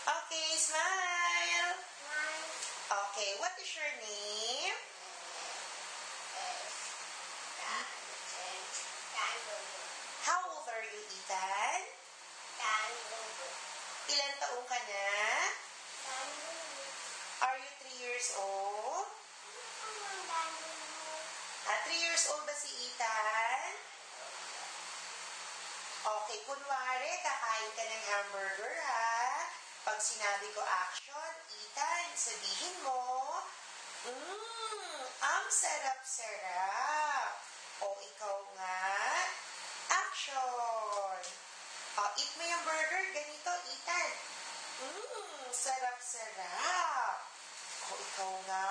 Okay, smile. Okay, what is your name? How old are you, Ethan? Ilan taong ka na? Are you 3 years old? 3 years old ba si Ethan? Okay, kunwari, kakain ka ng hamburger, ha? Pag sinabi ko action, Ethan, sabihin mo, ang sarap-sarap. O ikaw nga, action. Eat mo yung burger, ganito, Ethan. Sarap-sarap. O ikaw nga,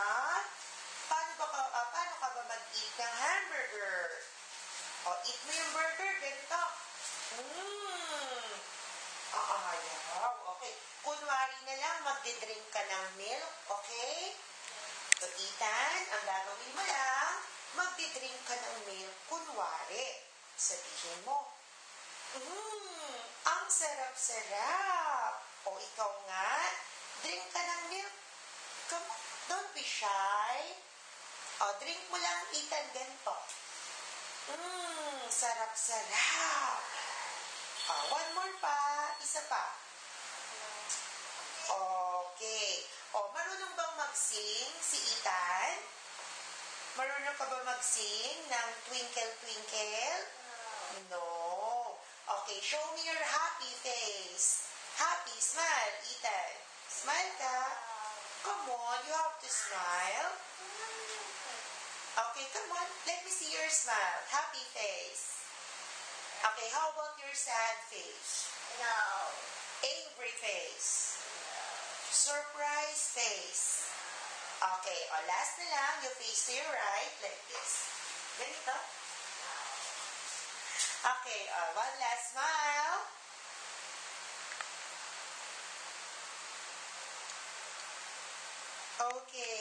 paano ka ba mag-eat ng hamburger? Eat mo yung burger, ganito. Ayaw. Okay. Kunwari na lang, magdi-drink ka ng milk, okay? So, Ethan, ang gagawin mo lang, magdi-drink ka ng milk, kunwari. Sabihin mo, ang sarap-sarap. O ikaw nga, drink ka ng milk. Come on, don't be shy. Drink mo lang, Ethan, ganito. Sarap-sarap. One more pa. Isa pa. Okay. Marunong bang mag-sing si Ethan? Marunong ka ba mag-sing ng Twinkle Twinkle? No. Okay, show me your happy face. Happy, smile, Ethan. Smile ka. Come on, you have to smile. Okay, come on. Let me see your smile. Happy face. Okay, how about your sad face? No. Angry face. Surprise face. Okay, last na lang. You face to your right, like this. Ganito. Okay, one last smile. Okay.